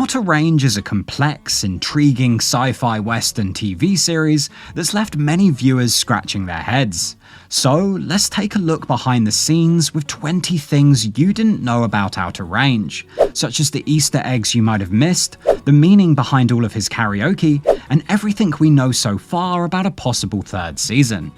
Outer Range is a complex, intriguing sci-fi western TV series that's left many viewers scratching their heads. So let's take a look behind the scenes with 20 things you didn't know about Outer Range, such as the Easter eggs you might have missed, the meaning behind all of his karaoke, and everything we know so far about a possible third season.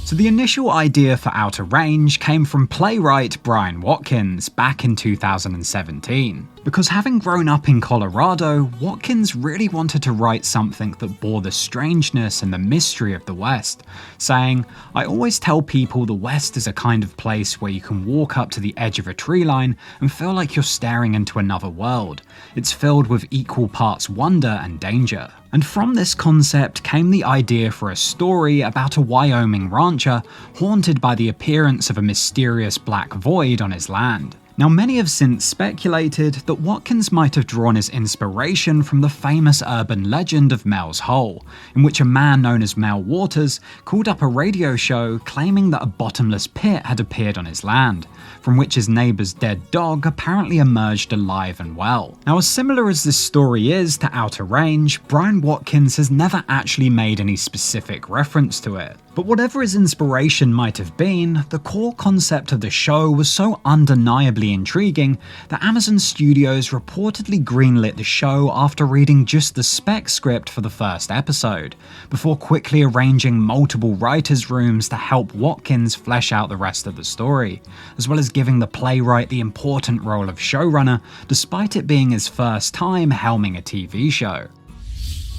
So the initial idea for Outer Range came from playwright Brian Watkins back in 2017. Because having grown up in Colorado, Watkins really wanted to write something that bore the strangeness and the mystery of the West, saying, "I always tell people the West is a kind of place where you can walk up to the edge of a tree line and feel like you're staring into another world. It's filled with equal parts wonder and danger." And from this concept came the idea for a story about a Wyoming rancher haunted by the appearance of a mysterious black void on his land. Now, many have since speculated that Watkins might have drawn his inspiration from the famous urban legend of Mel's Hole, in which a man known as Mel Waters called up a radio show claiming that a bottomless pit had appeared on his land, from which his neighbour's dead dog apparently emerged alive and well. Now, as similar as this story is to Outer Range, Brian Watkins has never actually made any specific reference to it. But whatever his inspiration might have been, the core concept of the show was so undeniably intriguing that Amazon Studios reportedly greenlit the show after reading just the spec script for the first episode, before quickly arranging multiple writers' rooms to help Watkins flesh out the rest of the story, as well as giving the playwright the important role of showrunner, despite it being his first time helming a TV show.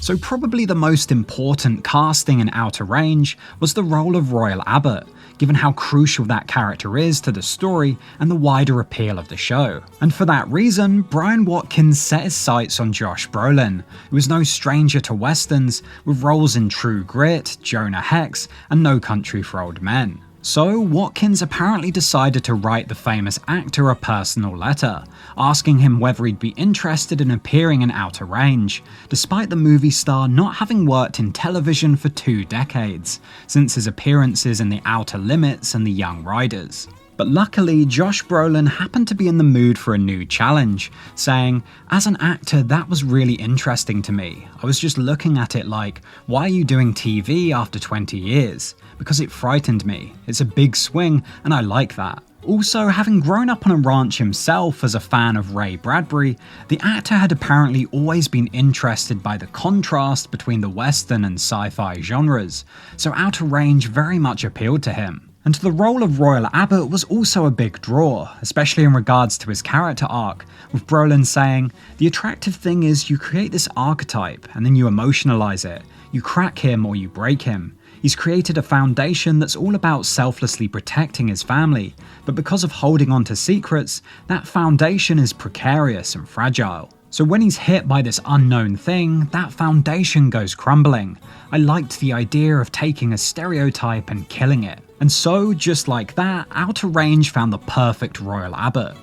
So probably the most important casting in Outer Range was the role of Royal Abbott, given how crucial that character is to the story and the wider appeal of the show. And for that reason, Brian Watkins set his sights on Josh Brolin, who is no stranger to westerns, with roles in True Grit, Jonah Hex, and No Country for Old Men. So Watkins apparently decided to write the famous actor a personal letter, asking him whether he'd be interested in appearing in Outer Range, despite the movie star not having worked in television for 2 decades, since his appearances in The Outer Limits and The Young Riders. But luckily, Josh Brolin happened to be in the mood for a new challenge, saying, "As an actor, that was really interesting to me. I was just looking at it like, why are you doing TV after 20 years? Because it frightened me. It's a big swing, and I like that." Also, having grown up on a ranch himself as a fan of Ray Bradbury, the actor had apparently always been interested by the contrast between the Western and sci-fi genres, so Outer Range very much appealed to him. And the role of Royal Abbott was also a big draw, especially in regards to his character arc, with Brolin saying, "The attractive thing is you create this archetype and then you emotionalize it. You crack him or you break him. He's created a foundation that's all about selflessly protecting his family, but because of holding on to secrets, that foundation is precarious and fragile. So when he's hit by this unknown thing, that foundation goes crumbling. I liked the idea of taking a stereotype and killing it." And so, just like that, Outer Range found the perfect Royal Abbott.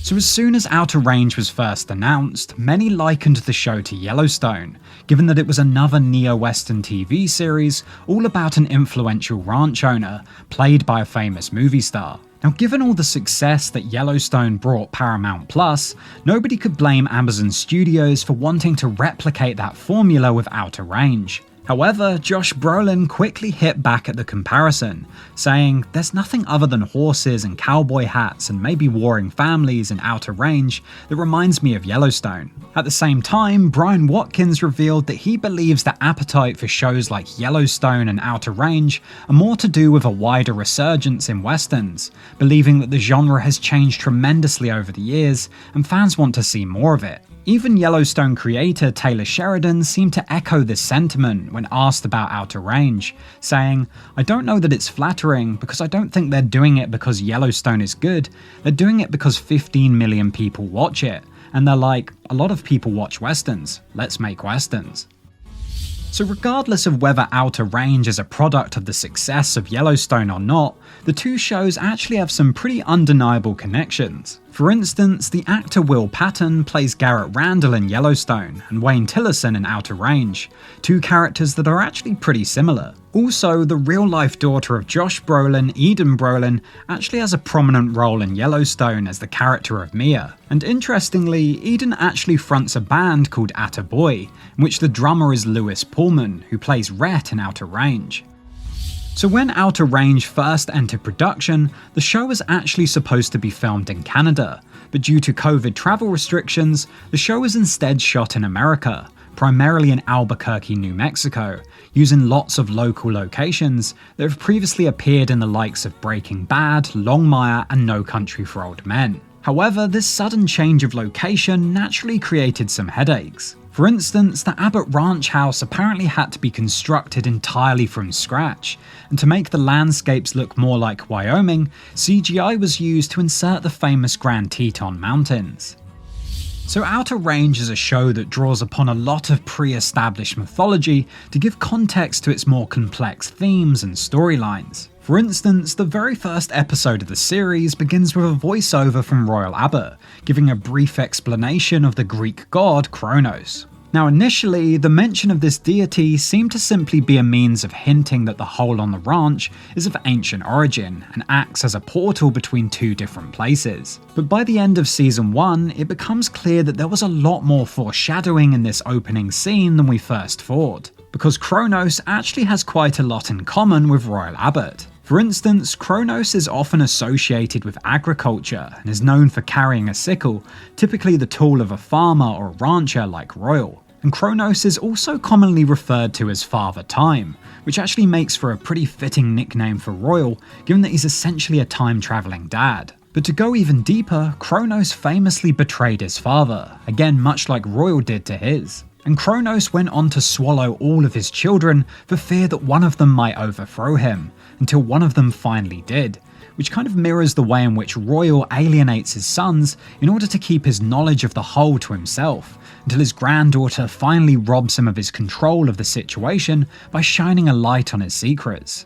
So as soon as Outer Range was first announced, many likened the show to Yellowstone, given that it was another neo-western TV series all about an influential ranch owner, played by a famous movie star. Now, given all the success that Yellowstone brought Paramount Plus, nobody could blame Amazon Studios for wanting to replicate that formula with Outer Range. However, Josh Brolin quickly hit back at the comparison, saying, "There's nothing other than horses and cowboy hats and maybe warring families in Outer Range that reminds me of Yellowstone." At the same time, Brian Watkins revealed that he believes the appetite for shows like Yellowstone and Outer Range are more to do with a wider resurgence in westerns, believing that the genre has changed tremendously over the years and fans want to see more of it. Even Yellowstone creator Taylor Sheridan seemed to echo this sentiment when asked about Outer Range, saying, "I don't know that it's flattering because I don't think they're doing it because Yellowstone is good, they're doing it because 15 million people watch it, and they're like, a lot of people watch westerns, let's make westerns." So regardless of whether Outer Range is a product of the success of Yellowstone or not, the two shows actually have some pretty undeniable connections. For instance, the actor Will Patton plays Garrett Randall in Yellowstone and Wayne Tillerson in Outer Range, two characters that are actually pretty similar. Also, the real-life daughter of Josh Brolin, Eden Brolin, actually has a prominent role in Yellowstone as the character of Mia. And interestingly, Eden actually fronts a band called Attaboy, in which the drummer is Lewis Pullman, who plays Rhett in Outer Range. So when Outer Range first entered production, the show was actually supposed to be filmed in Canada, but due to COVID travel restrictions, the show was instead shot in America, primarily in Albuquerque, New Mexico, using lots of local locations that have previously appeared in the likes of Breaking Bad, Longmire, and No Country for Old Men. However, this sudden change of location naturally created some headaches. For instance, the Abbott Ranch house apparently had to be constructed entirely from scratch, and to make the landscapes look more like Wyoming, CGI was used to insert the famous Grand Teton Mountains. So Outer Range is a show that draws upon a lot of pre-established mythology to give context to its more complex themes and storylines. For instance, the very first episode of the series begins with a voiceover from Royal Abbott, giving a brief explanation of the Greek god Kronos. Now initially, the mention of this deity seemed to simply be a means of hinting that the hole on the ranch is of ancient origin and acts as a portal between two different places. But by the end of season 1, it becomes clear that there was a lot more foreshadowing in this opening scene than we first thought, because Kronos actually has quite a lot in common with Royal Abbott. For instance, Kronos is often associated with agriculture and is known for carrying a sickle, typically the tool of a farmer or rancher like Royal. And Kronos is also commonly referred to as Father Time, which actually makes for a pretty fitting nickname for Royal, given that he's essentially a time-traveling dad. But to go even deeper, Kronos famously betrayed his father, again much like Royal did to his. And Kronos went on to swallow all of his children for fear that one of them might overthrow him, until one of them finally did, which kind of mirrors the way in which Royal alienates his sons in order to keep his knowledge of the whole to himself, until his granddaughter finally robs him of his control of the situation by shining a light on his secrets.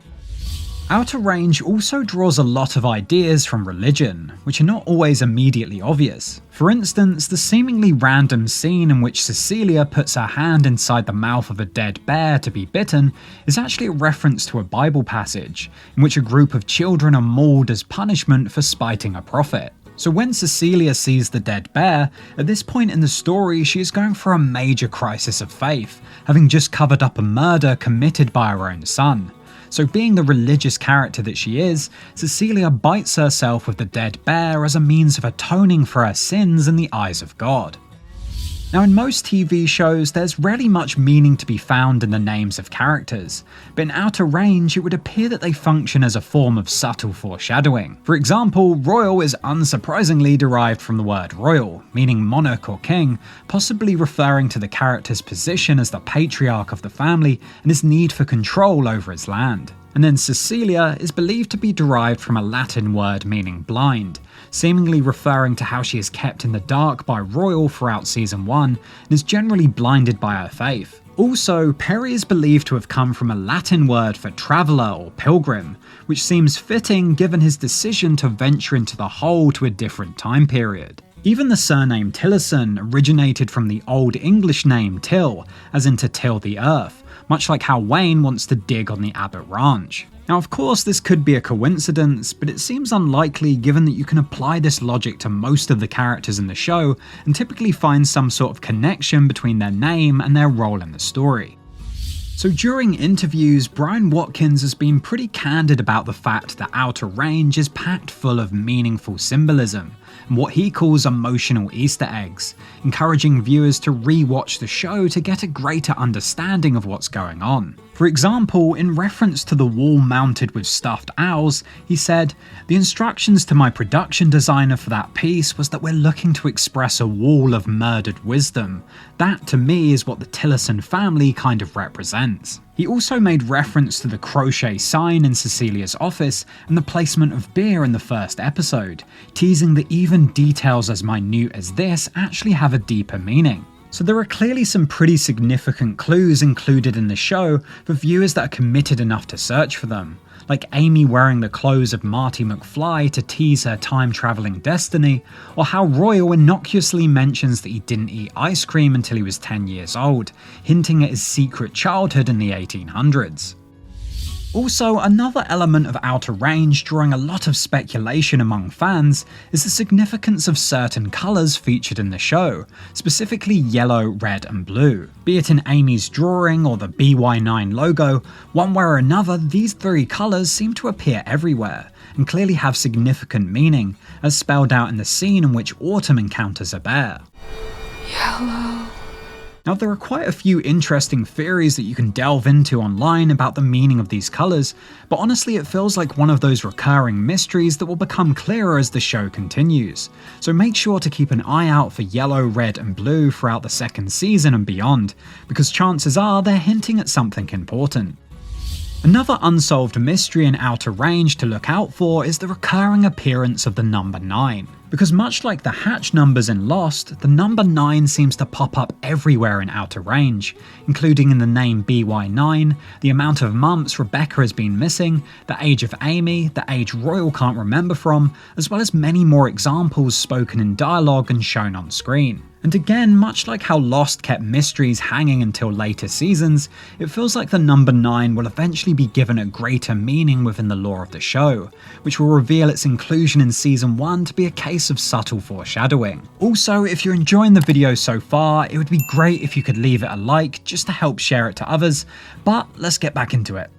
Outer Range also draws a lot of ideas from religion, which are not always immediately obvious. For instance, the seemingly random scene in which Cecilia puts her hand inside the mouth of a dead bear to be bitten is actually a reference to a Bible passage, in which a group of children are mauled as punishment for spiting a prophet. So when Cecilia sees the dead bear, at this point in the story she is going for a major crisis of faith, having just covered up a murder committed by her own son. So being the religious character that she is, Cecilia bites herself with the dead bear as a means of atoning for her sins in the eyes of God. Now in most TV shows, there's rarely much meaning to be found in the names of characters, but in Outer Range it would appear that they function as a form of subtle foreshadowing. For example, Royal is unsurprisingly derived from the word royal, meaning monarch or king, possibly referring to the character's position as the patriarch of the family and his need for control over his land. And then Cecilia is believed to be derived from a Latin word meaning blind, seemingly referring to how she is kept in the dark by Royal throughout season 1 and is generally blinded by her faith. Also, Perry is believed to have come from a Latin word for traveller or pilgrim, which seems fitting given his decision to venture into the hole to a different time period. Even the surname Tillerson originated from the Old English name Till, as in to till the earth, much like how Wayne wants to dig on the Abbott Ranch. Now of course this could be a coincidence, but it seems unlikely given that you can apply this logic to most of the characters in the show and typically find some sort of connection between their name and their role in the story. So during interviews, Brian Watkins has been pretty candid about the fact that Outer Range is packed full of meaningful symbolism and what he calls emotional Easter eggs, encouraging viewers to re-watch the show to get a greater understanding of what's going on. For example, in reference to the wall mounted with stuffed owls, he said, "The instructions to my production designer for that piece was that we're looking to express a wall of murdered wisdom. That, to me, is what the Tillerson family kind of represents." He also made reference to the crochet sign in Cecilia's office and the placement of beer in the first episode, teasing that even details as minute as this actually have a deeper meaning. So there are clearly some pretty significant clues included in the show for viewers that are committed enough to search for them. like Amy wearing the clothes of Marty McFly to tease her time-traveling destiny, or how Royal innocuously mentions that he didn't eat ice cream until he was 10 years old, hinting at his secret childhood in the 1800s. Also, another element of Outer Range drawing a lot of speculation among fans is the significance of certain colours featured in the show, specifically yellow, red and blue. Be it in Amy's drawing or the BY9 logo, one way or another these three colours seem to appear everywhere, and clearly have significant meaning, as spelled out in the scene in which Autumn encounters a bear. Yellow. Now, there are quite a few interesting theories that you can delve into online about the meaning of these colours, but honestly it feels like one of those recurring mysteries that will become clearer as the show continues. So make sure to keep an eye out for yellow, red and blue throughout the second season and beyond, because chances are they're hinting at something important. Another unsolved mystery in Outer Range to look out for is the recurring appearance of the number 9. Because much like the hatch numbers in Lost, the number 9 seems to pop up everywhere in Outer Range, including in the name BY9, the amount of months Rebecca has been missing, the age of Amy, the age Royal can't remember from, as well as many more examples spoken in dialogue and shown on screen. And again, much like how Lost kept mysteries hanging until later seasons, it feels like the number 9 will eventually be given a greater meaning within the lore of the show, which will reveal its inclusion in season 1 to be a case of subtle foreshadowing. Also, if you're enjoying the video so far, it would be great if you could leave it a like just to help share it to others, but let's get back into it.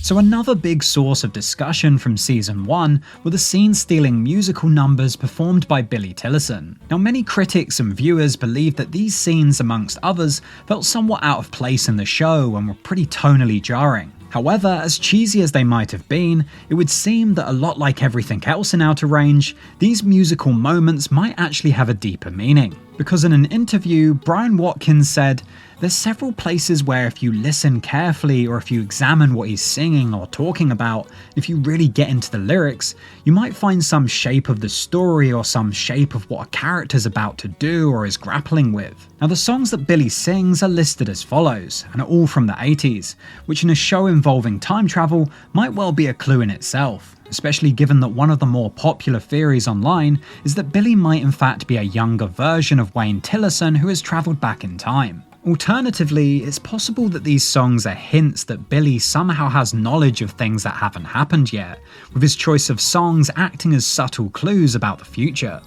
So another big source of discussion from season 1 were the scene-stealing musical numbers performed by Billy Tillerson. Now, many critics and viewers believe that these scenes, amongst others, felt somewhat out of place in the show and were pretty tonally jarring. However, as cheesy as they might have been, it would seem that a lot like everything else in Outer Range, these musical moments might actually have a deeper meaning. Because in an interview, Brian Watkins said, "There's several places where if you listen carefully or if you examine what he's singing or talking about, if you really get into the lyrics, you might find some shape of the story or some shape of what a character's about to do or is grappling with." Now, the songs that Billy sings are listed as follows, and are all from the 80s, which in a show involving time travel might well be a clue in itself, especially given that one of the more popular theories online is that Billy might in fact be a younger version of Wayne Tillerson who has travelled back in time. Alternatively, it's possible that these songs are hints that Billy somehow has knowledge of things that haven't happened yet, with his choice of songs acting as subtle clues about the future.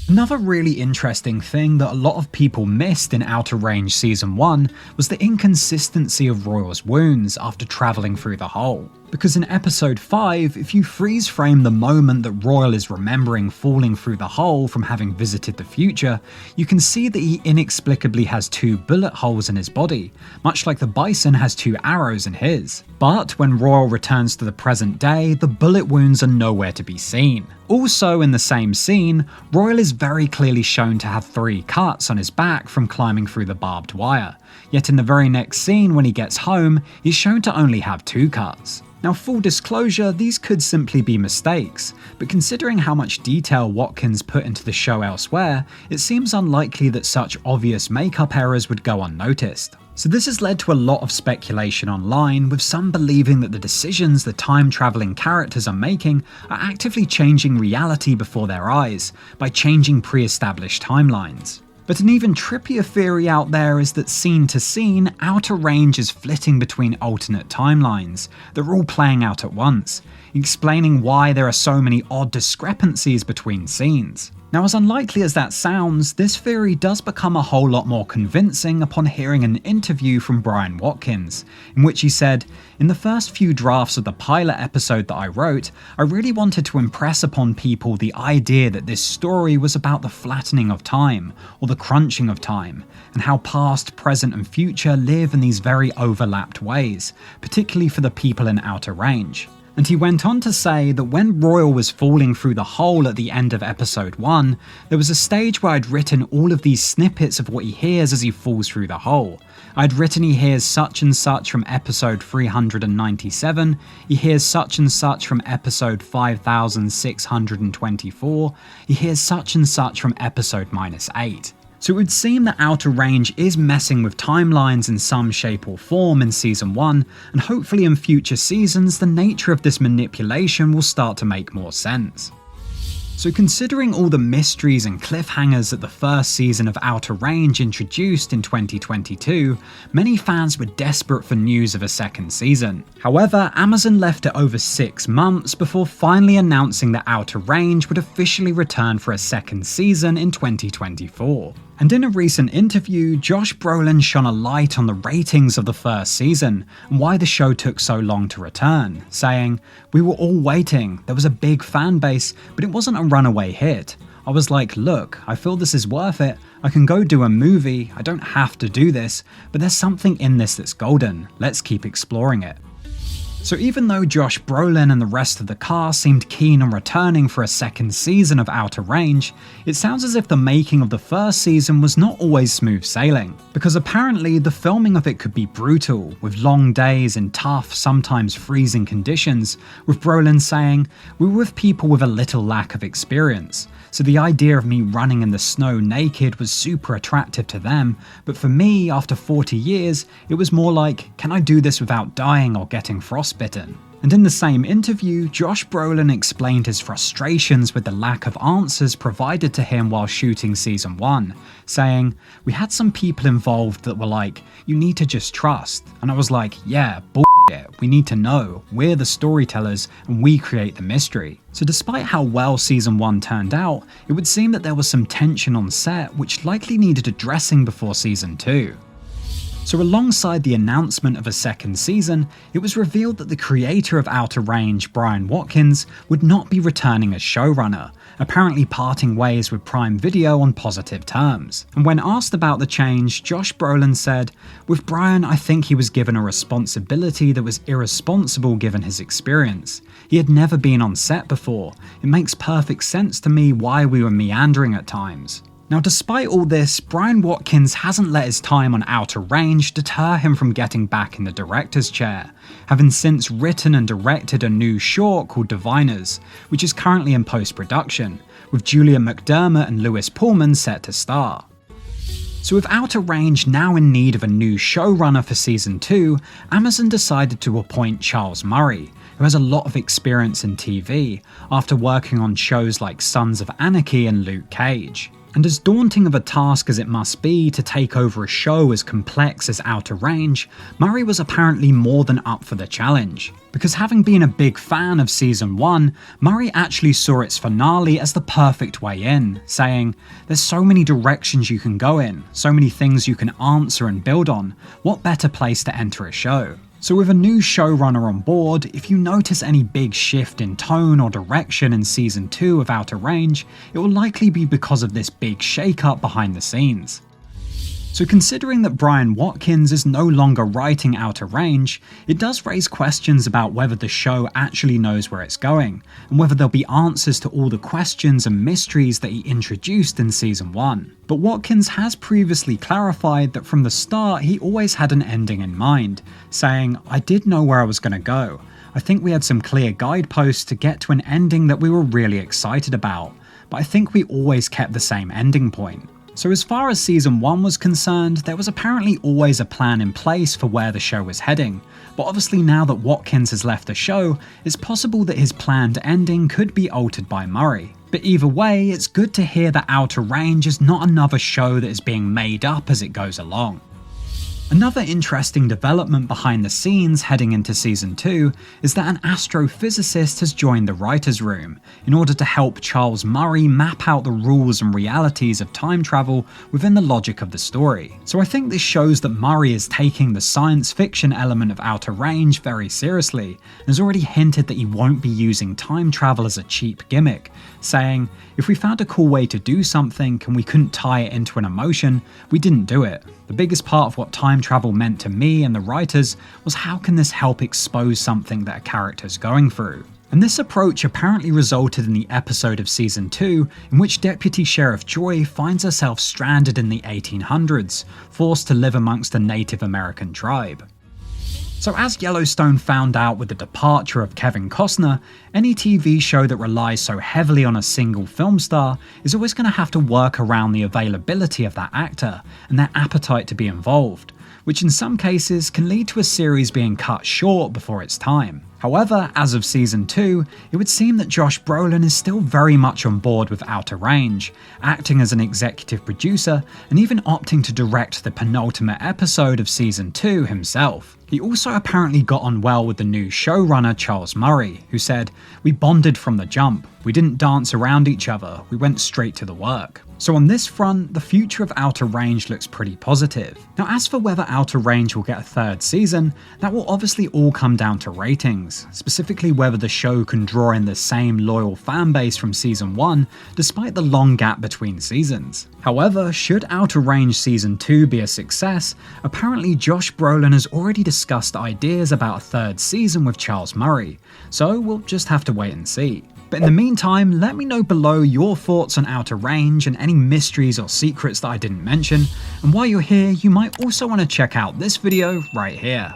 Another really interesting thing that a lot of people missed in Outer Range Season 1 was the inconsistency of Royal's wounds after travelling through the hole. Because in episode 5, if you freeze frame the moment that Royal is remembering falling through the hole from having visited the future, you can see that he inexplicably has 2 bullet holes in his body, much like the bison has 2 arrows in his. But when Royal returns to the present day, the bullet wounds are nowhere to be seen. Also in the same scene, Royal is very clearly shown to have 3 cuts on his back from climbing through the barbed wire, yet in the very next scene when he gets home, he's shown to only have 2 cuts. Now, full disclosure, these could simply be mistakes, but considering how much detail Watkins put into the show elsewhere, it seems unlikely that such obvious makeup errors would go unnoticed. So this has led to a lot of speculation online, with some believing that the decisions the time-traveling characters are making are actively changing reality before their eyes, by changing pre-established timelines. But an even trippier theory out there is that scene to scene, Outer Range is flitting between alternate timelines. They're all playing out at once, explaining why there are so many odd discrepancies between scenes. Now, as unlikely as that sounds, this theory does become a whole lot more convincing upon hearing an interview from Brian Watkins, in which he said, "In the first few drafts of the pilot episode that I wrote, I really wanted to impress upon people the idea that this story was about the flattening of time, or the crunching of time, and how past, present and future live in these very overlapped ways, particularly for the people in Outer Range." And he went on to say that when Royal was falling through the hole at the end of episode 1, there was a stage where I'd written all of these snippets of what he hears as he falls through the hole. I'd written he hears such and such from episode 397, he hears such and such from episode 5624, he hears such and such from episode -8. So it would seem that Outer Range is messing with timelines in some shape or form in Season 1, and hopefully in future seasons the nature of this manipulation will start to make more sense. So considering all the mysteries and cliffhangers that the first season of Outer Range introduced in 2022, many fans were desperate for news of a second season. However, Amazon left it over 6 months before finally announcing that Outer Range would officially return for a second season in 2024. And in a recent interview, Josh Brolin shone a light on the ratings of the first season and why the show took so long to return, saying, "We were all waiting, there was a big fan base, but it wasn't a runaway hit. I was like, look, I feel this is worth it, I can go do a movie, I don't have to do this, but there's something in this that's golden, let's keep exploring it." So even though Josh Brolin and the rest of the cast seemed keen on returning for a second season of Outer Range, it sounds as if the making of the first season was not always smooth sailing, because apparently the filming of it could be brutal, with long days in tough, sometimes freezing conditions, with Brolin saying, "We were with people with a little lack of experience. So the idea of me running in the snow naked was super attractive to them, but for me, after 40 years, it was more like, can I do this without dying or getting frostbitten?" And in the same interview, Josh Brolin explained his frustrations with the lack of answers provided to him while shooting Season 1, saying, "We had some people involved that were like, you need to just trust." And I was like, yeah, bullshit, we need to know, we're the storytellers and we create the mystery. So despite how well Season 1 turned out, it would seem that there was some tension on set which likely needed addressing before Season 2. So alongside the announcement of a second season, it was revealed that the creator of Outer Range, Brian Watkins, would not be returning as showrunner, apparently parting ways with Prime Video on positive terms. And when asked about the change, Josh Brolin said, "With Brian, I think he was given a responsibility that was irresponsible given his experience. He had never been on set before. It makes perfect sense to me why we were meandering at times." Now, despite all this, Brian Watkins hasn't let his time on Outer Range deter him from getting back in the director's chair, having since written and directed a new short called Diviners, which is currently in post-production, with Julia McDermott and Lewis Pullman set to star. So with Outer Range now in need of a new showrunner for Season 2, Amazon decided to appoint Charles Murray, who has a lot of experience in TV, after working on shows like Sons of Anarchy and Luke Cage. And as daunting of a task as it must be to take over a show as complex as Outer Range, Murray was apparently more than up for the challenge. Because having been a big fan of Season 1, Murray actually saw its finale as the perfect way in, saying, "There's so many directions you can go in, so many things you can answer and build on, what better place to enter a show?" So with a new showrunner on board, if you notice any big shift in tone or direction in Season 2 of Outer Range, it will likely be because of this big shake-up behind the scenes. So considering that Brian Watkins is no longer writing Outer Range, it does raise questions about whether the show actually knows where it's going, and whether there'll be answers to all the questions and mysteries that he introduced in Season 1. But Watkins has previously clarified that from the start he always had an ending in mind, saying, "I did know where I was going to go. I think we had some clear guideposts to get to an ending that we were really excited about, but I think we always kept the same ending point." So as far as Season 1 was concerned, there was apparently always a plan in place for where the show was heading, but obviously now that Watkins has left the show, it's possible that his planned ending could be altered by Murray. But either way, it's good to hear that Outer Range is not another show that is being made up as it goes along. Another interesting development behind the scenes heading into Season 2 is that an astrophysicist has joined the writer's room in order to help Charles Murray map out the rules and realities of time travel within the logic of the story. So I think this shows that Murray is taking the science fiction element of Outer Range very seriously, and has already hinted that he won't be using time travel as a cheap gimmick, saying, "If we found a cool way to do something and we couldn't tie it into an emotion, we didn't do it. The biggest part of what time travel meant to me and the writers was how can this help expose something that a character's going through." And this approach apparently resulted in the episode of Season 2 in which Deputy Sheriff Joy finds herself stranded in the 1800s, forced to live amongst a Native American tribe. So as Yellowstone found out with the departure of Kevin Costner, any TV show that relies so heavily on a single film star is always going to have to work around the availability of that actor and their appetite to be involved, which in some cases can lead to a series being cut short before its time. However, as of season 2, it would seem that Josh Brolin is still very much on board with Outer Range, acting as an executive producer and even opting to direct the penultimate episode of season 2 himself. He also apparently got on well with the new showrunner Charles Murray, who said, "We bonded from the jump. We didn't dance around each other, we went straight to the work." So on this front, the future of Outer Range looks pretty positive. Now as for whether Outer Range will get a third season, that will obviously all come down to ratings, specifically whether the show can draw in the same loyal fan base from season 1, despite the long gap between seasons. However, should Outer Range season 2 be a success, apparently Josh Brolin has already discussed ideas about a third season with Charles Murray, so we'll just have to wait and see. But in the meantime, let me know below your thoughts on Outer Range and any mysteries or secrets that I didn't mention, and while you're here, you might also want to check out this video right here.